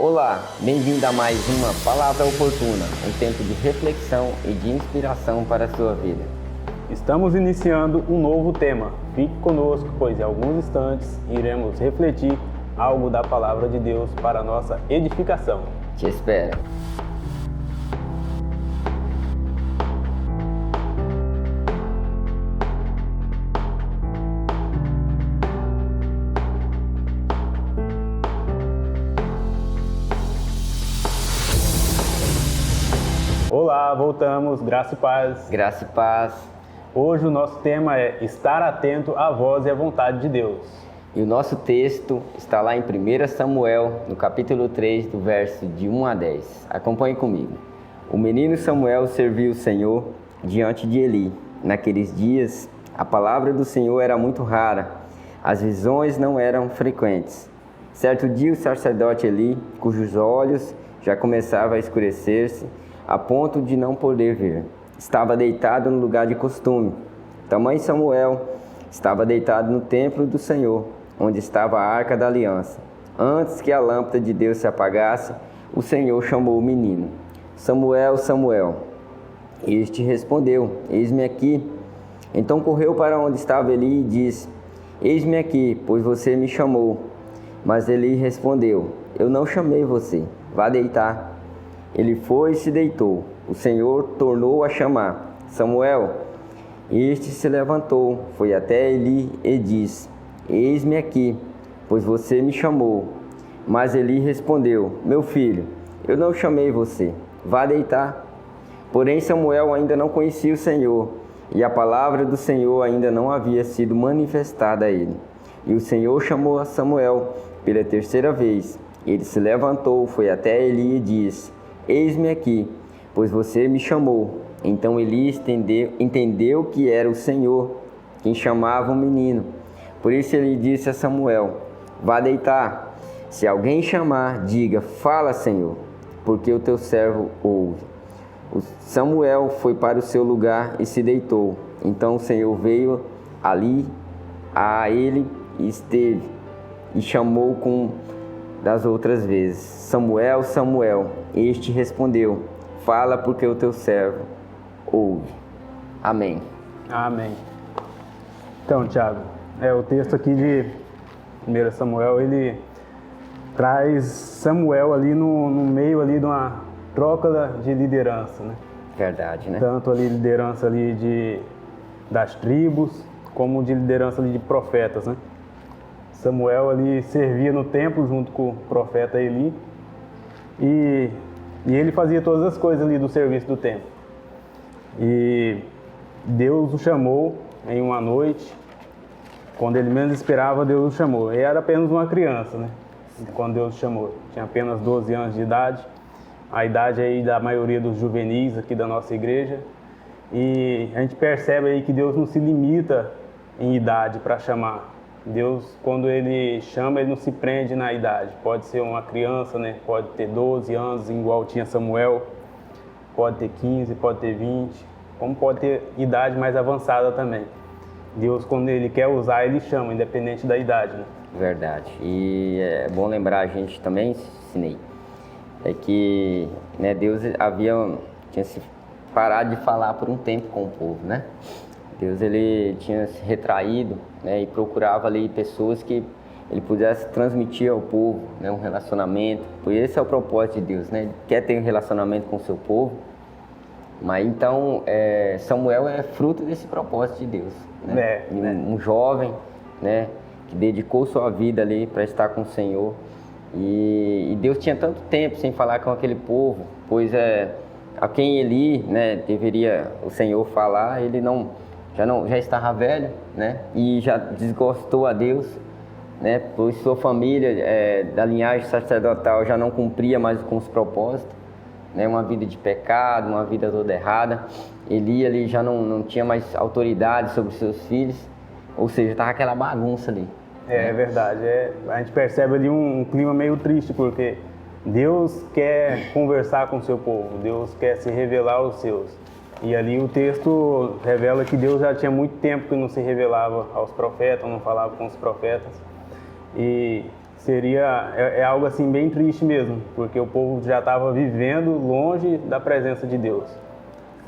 Olá, bem-vindo a mais uma Palavra Oportuna, um tempo de reflexão e de inspiração para a sua vida. Estamos iniciando um novo tema. Fique conosco, pois em alguns instantes iremos refletir algo da Palavra de Deus para a nossa edificação. Te espero. Olá, voltamos, graça e paz. Graça e paz. Hoje o nosso tema é estar atento à voz e à vontade de Deus. E o nosso texto está lá em 1 Samuel, no capítulo 3, do verso de 1 a 10. Acompanhe comigo. O menino Samuel serviu o Senhor diante de Eli. Naqueles dias, a palavra do Senhor era muito rara, as visões não eram frequentes. Certo dia, o sacerdote Eli, cujos olhos já começavam a escurecer-se, a ponto de não poder ver, estava deitado no lugar de costume. Também Samuel estava deitado no templo do Senhor, onde estava a arca da aliança. Antes que a lâmpada de Deus se apagasse, o Senhor chamou o menino: Samuel, Samuel. Este respondeu: Eis-me aqui. Então correu para onde estava Eli e disse: Eis-me aqui, pois você me chamou. Mas Eli respondeu: Eu não chamei você, vá deitar. Ele foi e se deitou. O Senhor tornou a chamar: Samuel. Este se levantou, foi até Eli e disse: Eis-me aqui, pois você me chamou. Mas Eli respondeu: Meu filho, eu não chamei você, vá deitar. Porém Samuel ainda não conhecia o Senhor, e a palavra do Senhor ainda não havia sido manifestada a ele. E o Senhor chamou a Samuel pela terceira vez. Ele se levantou, foi até Eli e disse: Eis-me aqui, pois você me chamou. Então Eli entendeu que era o Senhor quem chamava o menino. Por isso ele disse a Samuel: Vá deitar. Se alguém chamar, diga: Fala, Senhor, porque o teu servo ouve. O Samuel foi para o seu lugar e se deitou. Então o Senhor veio ali a ele e esteve, e chamou com das outras vezes: Samuel, Samuel. Este respondeu: Fala, porque o teu servo ouve. Amém. Amém. Então, Tiago, o texto aqui de 1 Samuel, ele traz Samuel ali no meio ali de uma troca de liderança, né? Verdade, né? Tanto ali liderança ali das tribos, como de liderança ali de profetas, né? Samuel ali servia no templo junto com o profeta Eli e ele fazia todas as coisas ali do serviço do templo. E Deus o chamou em uma noite, quando ele menos esperava, Deus o chamou. Ele era apenas uma criança, né? Quando Deus o chamou, tinha apenas 12 anos de idade, a idade aí da maioria dos juvenis aqui da nossa igreja. E a gente percebe aí que Deus não se limita em idade para chamar. Deus, quando Ele chama, Ele não se prende na idade. Pode ser uma criança, né? Pode ter 12 anos, igual tinha Samuel. Pode ter 15, pode ter 20. Como pode ter idade mais avançada também. Deus, quando Ele quer usar, Ele chama, independente da idade, né? Verdade. E é bom lembrar a gente também, Sinei, é que, né, Deus tinha se parado de falar por um tempo com o povo, né? Deus, ele tinha se retraído, né, e procurava ali pessoas que ele pudesse transmitir ao povo, né, um relacionamento. Porque esse é o propósito de Deus, né? Ele quer ter um relacionamento com o seu povo. Mas então, Samuel é fruto desse propósito de Deus, né? Um jovem, né, que dedicou sua vida ali para estar com o Senhor. E Deus tinha tanto tempo sem falar com aquele povo, pois a quem Eli, né, deveria o Senhor falar, ele já estava velho, né, e já desgostou a Deus, né, pois sua família da linhagem sacerdotal já não cumpria mais com os propósitos, né, uma vida de pecado, uma vida toda errada. Eli ali já não tinha mais autoridade sobre seus filhos, ou seja, estava aquela bagunça ali. É verdade, a gente percebe ali um clima meio triste, porque Deus quer conversar com o seu povo, Deus quer se revelar aos seus. E ali o texto revela que Deus já tinha muito tempo que não se revelava aos profetas, não falava com os profetas. E é algo assim bem triste mesmo, porque o povo já estava vivendo longe da presença de Deus.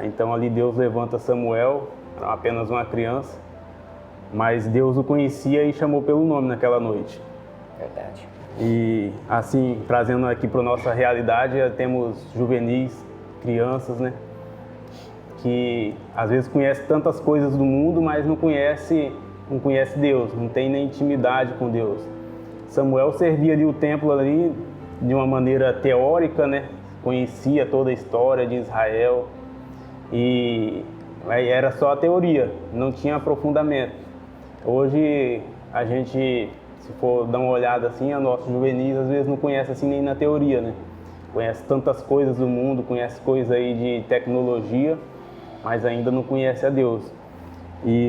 Então ali Deus levanta Samuel, apenas uma criança, mas Deus o conhecia e chamou pelo nome naquela noite. Verdade. E assim, trazendo aqui para a nossa realidade, temos juvenis, crianças, né? Que às vezes conhecem tantas coisas do mundo, mas não conhece Deus, não tem nem intimidade com Deus. Samuel servia ali o templo ali de uma maneira teórica, né? Conhecia toda a história de Israel e era só a teoria, não tinha aprofundamento. Hoje a gente, se for dar uma olhada assim, a nossos juvenis às vezes não conhece assim nem na teoria, né? Conhece tantas coisas do mundo, conhece coisas aí de tecnologia, mas ainda não conhece a Deus.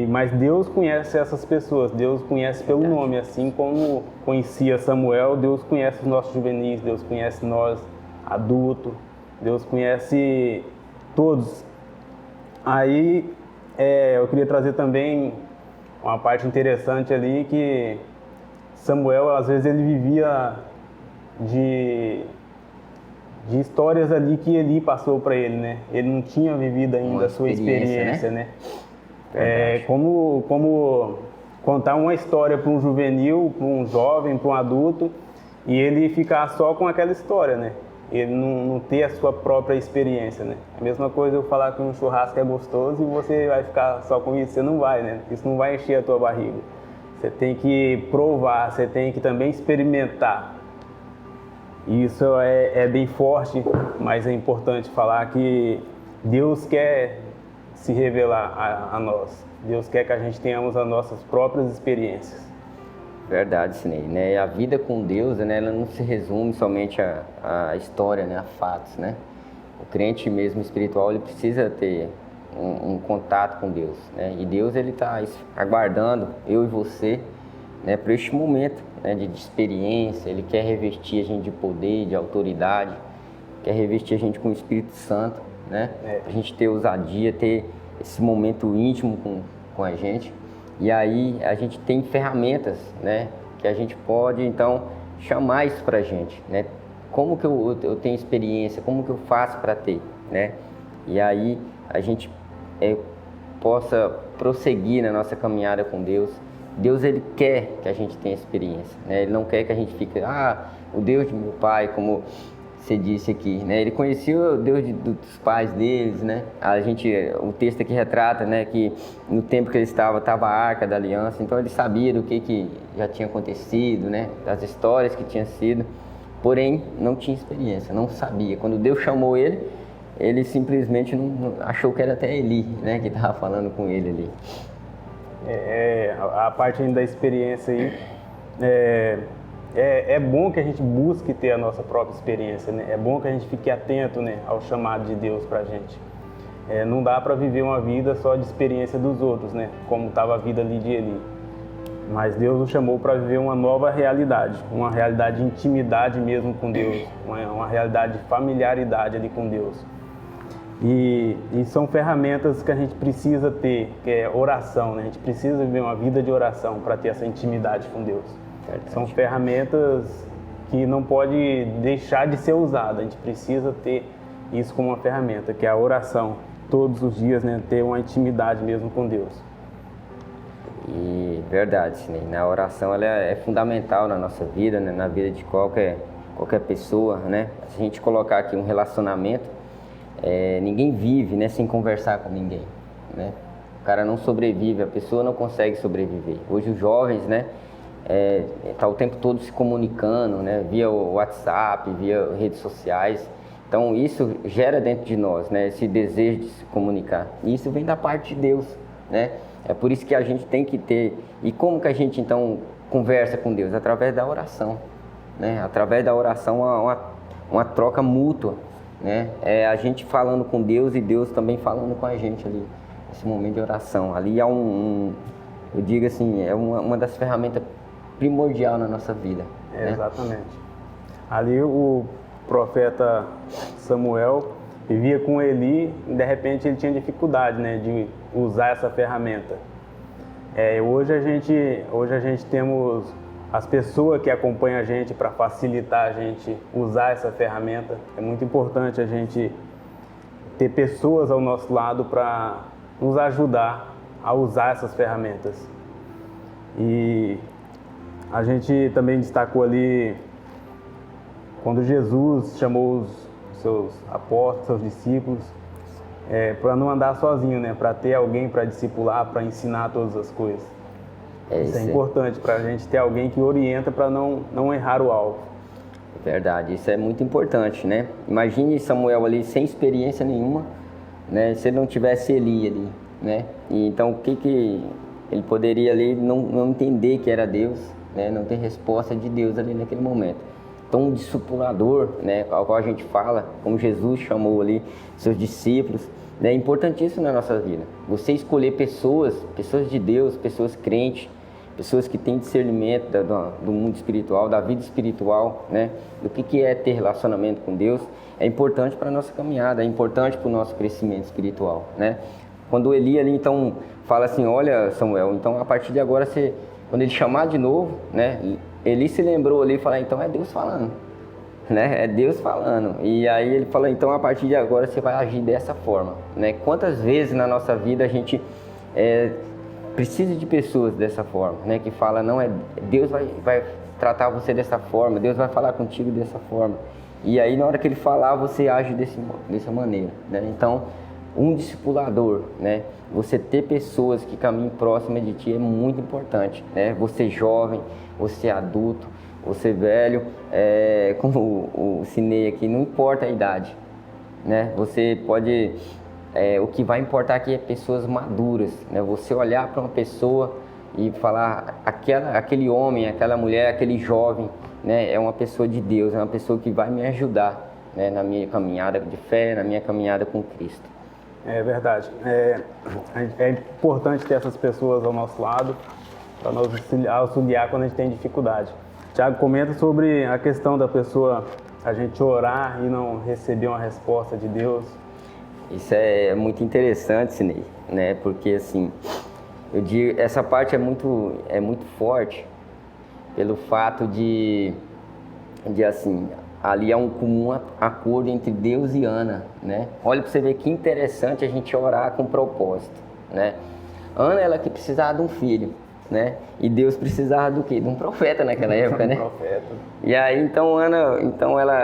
Mas Deus conhece essas pessoas, Deus conhece pelo nome, assim como conhecia Samuel, Deus conhece os nossos juvenis, Deus conhece nós, adultos, Deus conhece todos. Aí eu queria trazer também uma parte interessante ali, que Samuel, às vezes, ele vivia de histórias ali que Eli passou para ele, né? Ele não tinha vivido ainda a sua experiência, né? Como contar uma história para um juvenil, para um jovem, para um adulto, e ele ficar só com aquela história, né? Ele não ter a sua própria experiência, né? A mesma coisa eu falar que um churrasco é gostoso e você vai ficar só com isso, você não vai, né? Isso não vai encher a tua barriga. Você tem que provar, você tem que também experimentar. Isso é bem forte, mas é importante falar que Deus quer se revelar a nós. Deus quer que a gente tenhamos as nossas próprias experiências. Verdade, Sinei, né? A vida com Deus, né, ela não se resume somente à história, né, a fatos, né? O crente mesmo espiritual, ele precisa ter um contato com Deus, né? E Deus, ele está aguardando eu e você, né, para este momento, né, de experiência. Ele quer revestir a gente de poder, de autoridade, quer revestir a gente com o Espírito Santo, né? A gente ter ousadia, ter esse momento íntimo com a gente. E aí a gente tem ferramentas, né, que a gente pode então chamar isso pra gente, né? Como que eu tenho experiência, como que eu faço para ter, né? E aí a gente possa prosseguir na nossa caminhada com Deus. Deus, ele quer que a gente tenha experiência, né? Ele não quer que a gente fique, o Deus de meu pai, como você disse aqui, né? Ele conhecia o Deus dos pais deles, né? O texto aqui retrata, né, que no tempo que ele estava a Arca da Aliança, então ele sabia do que já tinha acontecido, né? Das histórias que tinham sido, porém não tinha experiência, não sabia. Quando Deus chamou ele, ele simplesmente não achou que era até Eli, né, que estava falando com ele ali. A parte ainda da experiência aí, é bom que a gente busque ter a nossa própria experiência, né? É bom que a gente fique atento, né, ao chamado de Deus pra gente. Não dá para viver uma vida só de experiência dos outros, né, como estava a vida ali de Eli. Mas Deus o chamou para viver uma nova realidade, uma realidade de intimidade mesmo com Deus, uma realidade de familiaridade ali com Deus. E são ferramentas que a gente precisa ter, que é oração, né? A gente precisa viver uma vida de oração para ter essa intimidade com Deus. São ferramentas que não pode deixar de ser usada. A gente precisa ter isso como uma ferramenta, que é a oração, todos os dias, né? Ter uma intimidade mesmo com Deus. E verdade, né? A oração, ela é fundamental na nossa vida, né? Na vida de qualquer pessoa, né? Se a gente colocar aqui um relacionamento, ninguém vive, né, sem conversar com ninguém, né? O cara não sobrevive, a pessoa não consegue sobreviver. Hoje os jovens, né, tá o tempo todo se comunicando, né, via WhatsApp, via redes sociais. Então isso gera dentro de nós, né, esse desejo de se comunicar. E isso vem da parte de Deus, né? É por isso que a gente tem que ter. E como que a gente então conversa com Deus? Através da oração, né? Através da oração, uma troca mútua, né? A gente falando com Deus e Deus também falando com a gente ali, nesse momento de oração. Ali eu digo assim, é uma das ferramentas primordial na nossa vida. Né? Exatamente. Ali o profeta Samuel vivia com Eli e de repente ele tinha dificuldade, né, de usar essa ferramenta. Hoje a gente temos as pessoas que acompanham a gente para facilitar a gente usar essa ferramenta. É muito importante a gente ter pessoas ao nosso lado para nos ajudar a usar essas ferramentas. E a gente também destacou ali quando Jesus chamou os seus apóstolos, seus discípulos, para não andar sozinho, né? Para ter alguém para discipular, para ensinar todas as coisas. Isso é importante para a gente ter alguém que orienta para não errar o alvo. Verdade, isso é muito importante, né? Imagine Samuel ali sem experiência nenhuma, né? Se ele não tivesse Eli ali, né? E então o que ele poderia ali não entender que era Deus, né? Não ter resposta de Deus ali naquele momento. Então um discipulador, né? Ao qual a gente fala, como Jesus chamou ali seus discípulos, né? É importantíssimo na nossa vida. Você escolher pessoas de Deus, pessoas crentes, pessoas que têm discernimento do mundo espiritual, da vida espiritual, né? Do que é ter relacionamento com Deus, é importante para a nossa caminhada, é importante para o nosso crescimento espiritual, né? Quando Eli ali, então, fala assim, olha, Samuel, então a partir de agora, quando ele chamar de novo, né? Eli se lembrou ali e falou, então é Deus falando, né? É Deus falando. E aí ele falou, então a partir de agora você vai agir dessa forma, né? Quantas vezes na nossa vida a gente precisa de pessoas dessa forma, né? Que fala, não, Deus vai tratar você dessa forma, Deus vai falar contigo dessa forma. E aí na hora que ele falar, você age dessa maneira, né? Então, um discipulador, né? Você ter pessoas que caminhem próximas de ti é muito importante, né? Você jovem, você adulto, você velho, como o Cinei aqui, não importa a idade, né? Você pode... o que vai importar aqui é pessoas maduras, né? Você olhar para uma pessoa e falar, aquele homem, aquela mulher, aquele jovem, né? É uma pessoa de Deus, é uma pessoa que vai me ajudar, né? Na minha caminhada de fé, na minha caminhada com Cristo. É verdade. É importante ter essas pessoas ao nosso lado para nos auxiliar quando a gente tem dificuldade. Tiago, comenta sobre a questão da pessoa, a gente orar e não receber uma resposta de Deus. Isso é muito interessante, Cinei, né? Porque assim, eu digo, essa parte é muito forte pelo fato de assim, ali há um comum acordo entre Deus e Ana, né? Olha para você ver que interessante a gente orar com propósito, né? Ana, ela que precisava de um filho, né? E Deus precisava do quê? De um profeta naquela época, né? Profeta. E aí, então, Ana,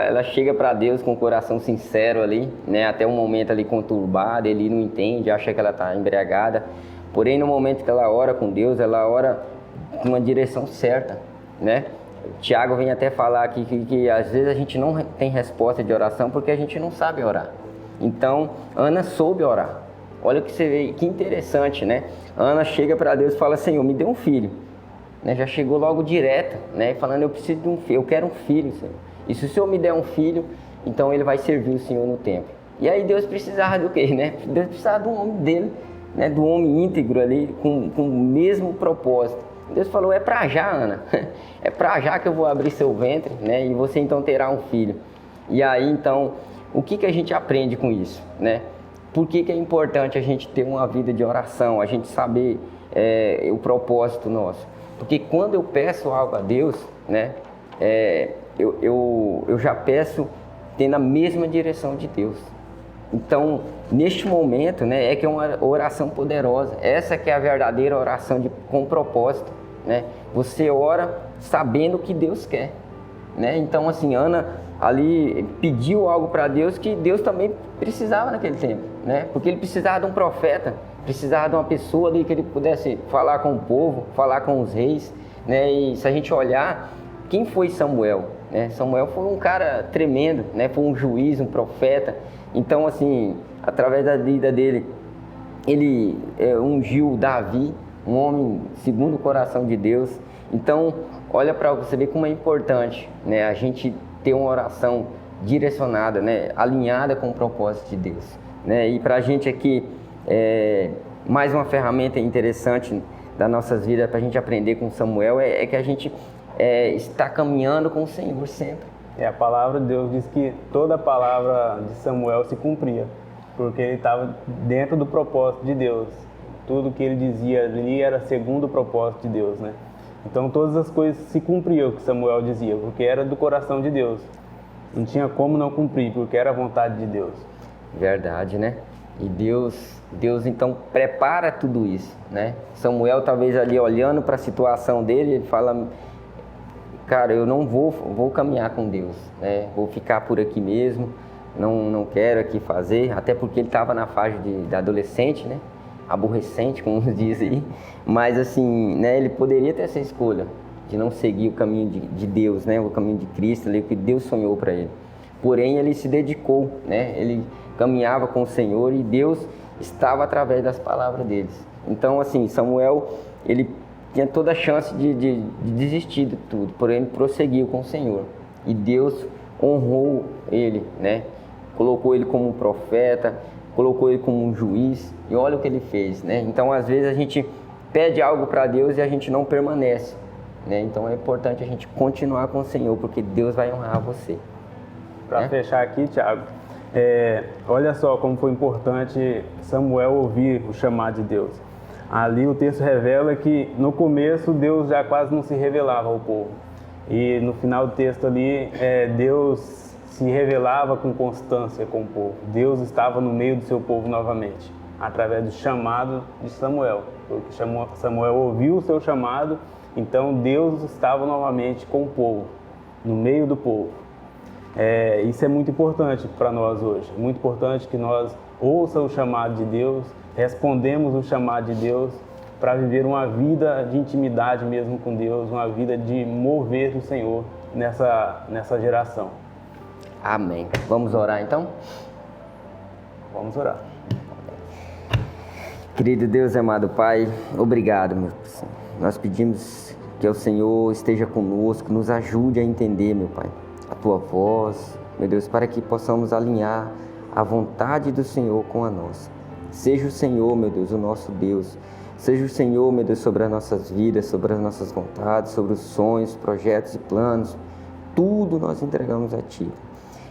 ela chega para Deus com o coração sincero ali, né? Até um momento ali conturbado, ele não entende, acha que ela está embriagada. Porém, no momento que ela ora com Deus, ela ora com uma direção certa, né? Tiago vem até falar aqui que às vezes a gente não tem resposta de oração porque a gente não sabe orar. Então, Ana soube orar. Olha que você vê, que interessante, né? Ana chega para Deus e fala, Senhor, me dê um filho. Né? Já chegou logo direta, né? Falando, eu preciso de um filho, eu quero um filho, Senhor. E se o Senhor me der um filho, então ele vai servir o Senhor no templo. E aí Deus precisava do quê, né? Deus precisava do homem dele, né? Do homem íntegro ali, com o mesmo propósito. Deus falou, é para já, Ana. É para já que eu vou abrir seu ventre, né? E você então terá um filho. E aí, então, o que a gente aprende com isso, né? Por que é importante a gente ter uma vida de oração, a gente saber o propósito nosso? Porque quando eu peço algo a Deus, né? Eu já peço tendo a mesma direção de Deus. Então, neste momento, né, que é uma oração poderosa. Essa que é a verdadeira oração com propósito, né? Você ora sabendo o que Deus quer, né? Então, assim, Ana ali pediu algo para Deus que Deus também precisava naquele tempo, né? Porque ele precisava de um profeta, precisava de uma pessoa ali que ele pudesse falar com o povo, falar com os reis, né? E se a gente olhar, quem foi Samuel? Né? Samuel foi um cara tremendo, né? Foi um juiz, um profeta. Então, assim, através da vida dele, ele ungiu Davi, um homem segundo o coração de Deus. Então, olha para você ver como é importante, né? A gente ter uma oração direcionada, né? Alinhada com o propósito de Deus, né? E para a gente aqui, mais uma ferramenta interessante das nossas vidas para a gente aprender com Samuel é que a gente está caminhando com o Senhor sempre. A palavra de Deus diz que toda a palavra de Samuel se cumpria, porque ele estava dentro do propósito de Deus. Tudo que ele dizia ali era segundo o propósito de Deus, né? Então todas as coisas se cumpriam, o que Samuel dizia, porque era do coração de Deus. Não tinha como não cumprir, porque era a vontade de Deus. Verdade, né? E Deus então prepara tudo isso, né? Samuel talvez ali olhando para a situação dele, ele fala: cara, eu não vou caminhar com Deus, né? Vou ficar por aqui mesmo, não quero aqui fazer, até porque ele estava na fase de adolescente, né? Aborrecente, como diz aí, mas assim, né? Ele poderia ter essa escolha de não seguir o caminho de Deus, né? O caminho de Cristo, ali, que Deus sonhou para ele. Porém, ele se dedicou, né? Ele caminhava com o Senhor e Deus estava através das palavras deles. Então, assim, Samuel, ele tinha toda a chance de desistir de tudo, porém ele prosseguiu com o Senhor. E Deus honrou ele, né? Colocou ele como um profeta, colocou ele como um juiz, e olha o que ele fez, né? Então, às vezes a gente pede algo para Deus e a gente não permanece, né? Então é importante a gente continuar com o Senhor, porque Deus vai honrar você. Para fechar aqui, Thiago, olha só como foi importante Samuel ouvir o chamado de Deus. Ali o texto revela que no começo Deus já quase não se revelava ao povo. E no final do texto ali, Deus se revelava com constância com o povo. Deus estava no meio do seu povo novamente, através do chamado de Samuel. Porque Samuel ouviu o seu chamado, então Deus estava novamente com o povo, no meio do povo. Isso é muito importante para nós hoje. É muito importante que nós ouçamos o chamado de Deus, respondemos o chamado de Deus para viver uma vida de intimidade mesmo com Deus, uma vida de mover do Senhor nessa geração. Amém. Vamos orar então? Vamos orar. Querido Deus, amado Pai, obrigado, meu Senhor. Nós pedimos que o Senhor esteja conosco, nos ajude a entender, meu Pai, a Tua voz, meu Deus, para que possamos alinhar a vontade do Senhor com a nossa. Seja o Senhor, meu Deus, o nosso Deus. Seja o Senhor, meu Deus, sobre as nossas vidas, sobre as nossas vontades, sobre os sonhos, projetos e planos. Tudo nós entregamos a Ti.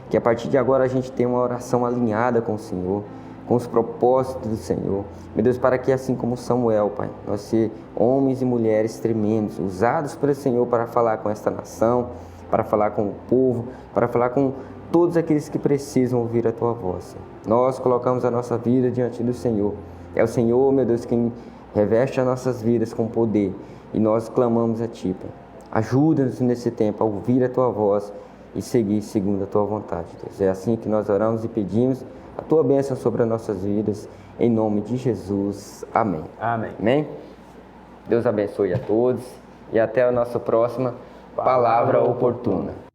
Que a partir de agora a gente tenha uma oração alinhada com o Senhor, com os propósitos do Senhor. Meu Deus, para que assim como Samuel, Pai, nós ser homens e mulheres tremendos, usados pelo Senhor para falar com esta nação, para falar com o povo, para falar com todos aqueles que precisam ouvir a Tua voz. Nós colocamos a nossa vida diante do Senhor. É o Senhor, meu Deus, quem reveste as nossas vidas com poder, e nós clamamos a Ti, Pai. Ajuda-nos nesse tempo a ouvir a Tua voz e seguir segundo a Tua vontade, Deus. É assim que nós oramos e pedimos a Tua bênção sobre as nossas vidas, em nome de Jesus. Amém. Amém. Amém? Deus abençoe a todos e até a nossa próxima Palavra Oportuna.